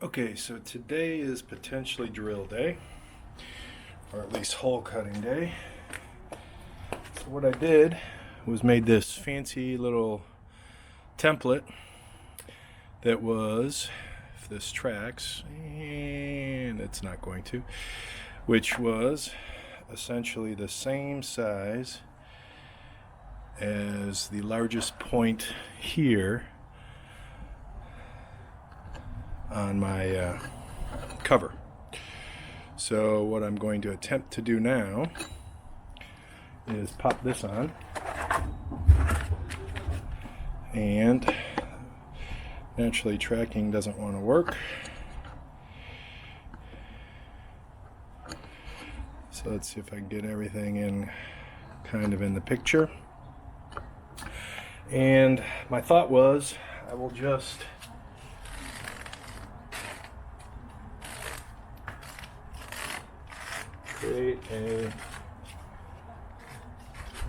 Okay, so today is potentially drill day, or at least hole cutting day. So what I did was made this fancy little template that was, if this tracks, and it's not going to, which was essentially the same size as the largest point here on my cover. So what I'm going to attempt to do now is pop this on, and naturally tracking doesn't want to work, so let's see if I can get everything in kind of in the picture. And my thought was I will just create a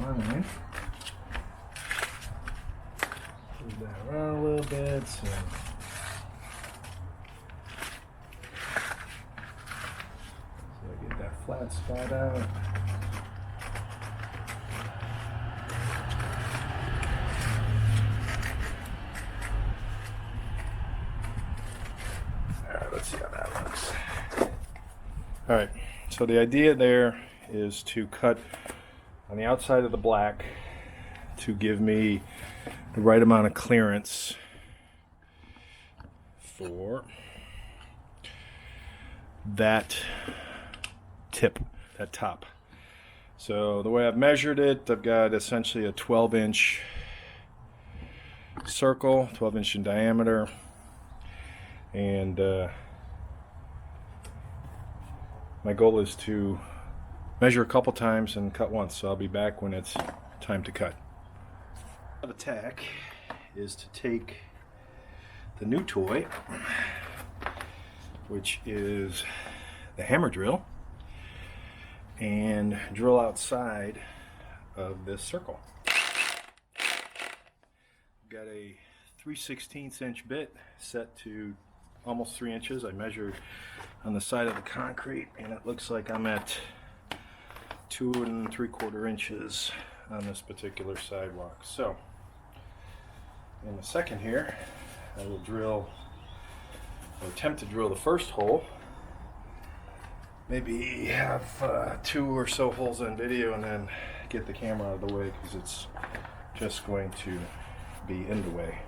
line, move that around a little bit, so I get that flat spot out. Alright, let's see how that looks. Alright. So the idea there is to cut on the outside of the black to give me the right amount of clearance for that tip, that top. So the way I've measured it, I've got essentially a 12-inch circle, 12-inch in diameter, and my goal is to measure a couple times and cut once, so I'll be back when it's time to cut. The attack is to take the new toy, which is the hammer drill, and drill outside of this circle. I've got a 3/16 inch bit set to almost 3 inches. I measured on the side of the concrete, and it looks like I'm at 2 3/4 inches on this particular sidewalk. So in a second here, I will drill, or attempt to drill the first hole. Maybe have 2 or so holes on video, and then get the camera out of the way, because it's just going to be in the way,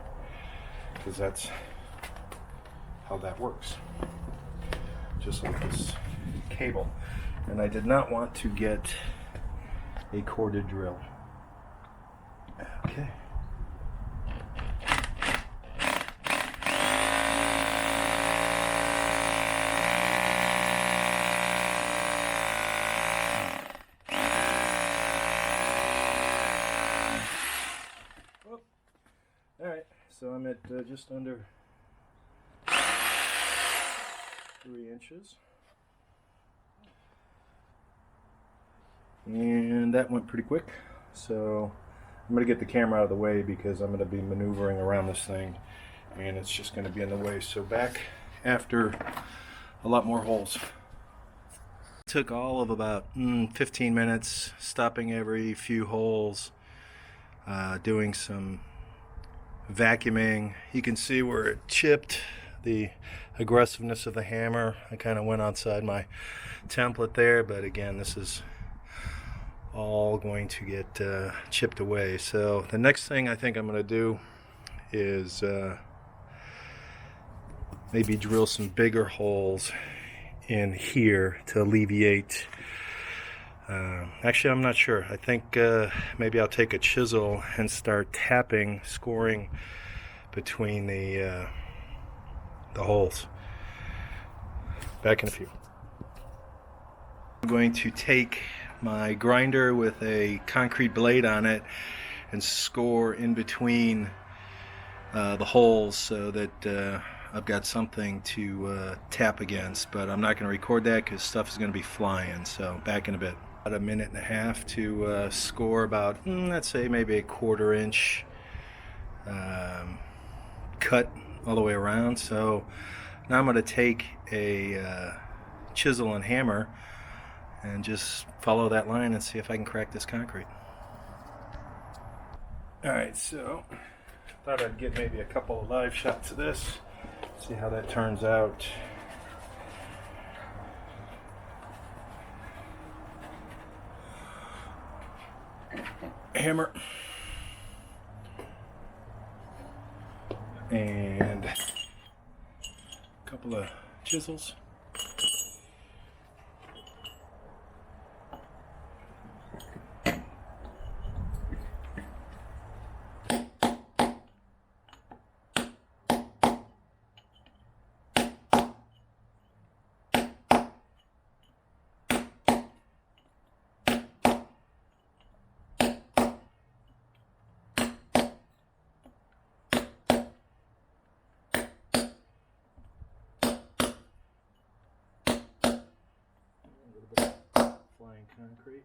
because that's how that works, just like this cable. And I did not want to get a corded drill. Okay. Alright, so I'm at just under 3 inches. And that went pretty quick. So I'm going to get the camera out of the way, because I'm going to be maneuvering around this thing, and it's just going to be in the way. So back after a lot more holes. Took all of about 15 minutes, stopping every few holes, doing some vacuuming. You can see where it chipped, the aggressiveness of the hammer. I kind of went outside my template there, but again, this is all going to get chipped away. So the next thing I think I'm going to do is maybe drill some bigger holes in here to alleviate. Actually, I'm not sure. I think maybe I'll take a chisel and start tapping, scoring between the holes. Back in a few. I'm going to take my grinder with a concrete blade on it and score in between the holes, so that I've got something to tap against. But I'm not going to record that, because stuff is going to be flying. So back in a bit. About 1.5 minutes to score about, let's say maybe a 1/4 inch cut all the way around. So Now I'm going to take a chisel and hammer and just follow that line and see if I can crack this concrete. Alright, so thought I'd get maybe a couple of live shots of this, see how that turns out. Hammer and a couple of chisels. Flying concrete.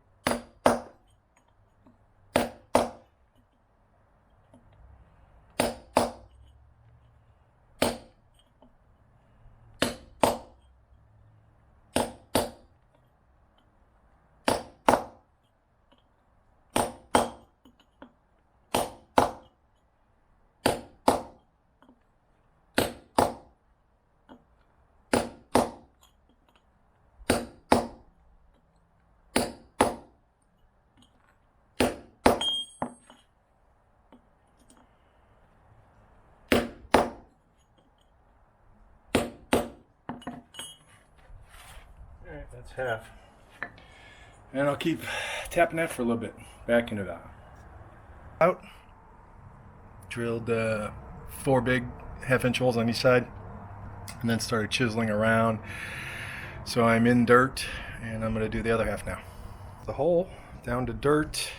Alright, that's half. And I'll keep tapping that for a little bit, backing it out. Drilled 4 big half-inch holes on each side, and then started chiseling around. So I'm in dirt, and I'm going to do the other half now. The hole down to dirt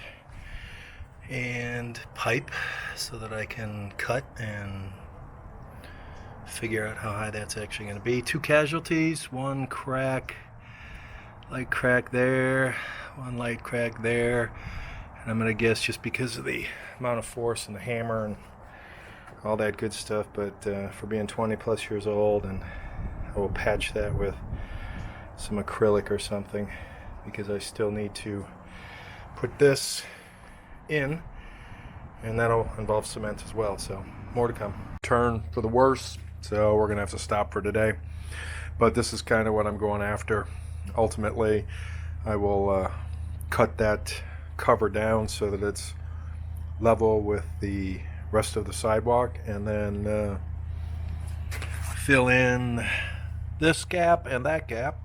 and pipe so that I can cut and figure out how high that's actually going to be. 2 casualties, 1 crack, light crack there, 1 light crack there, and I'm going to guess just because of the amount of force and the hammer and all that good stuff, but for being 20 plus years old, and I will patch that with some acrylic or something, because I still need to put this in, and that'll involve cement as well, so more to come. Turn for the worse, so we're gonna have to stop for today, but this is kind of what I'm going after. Ultimately, I will cut that cover down so that it's level with the rest of the sidewalk, and then fill in this gap and that gap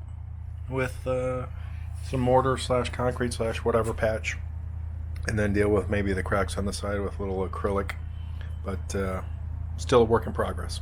with some mortar slash concrete slash whatever patch, and then deal with maybe the cracks on the side with a little acrylic, but still a work in progress.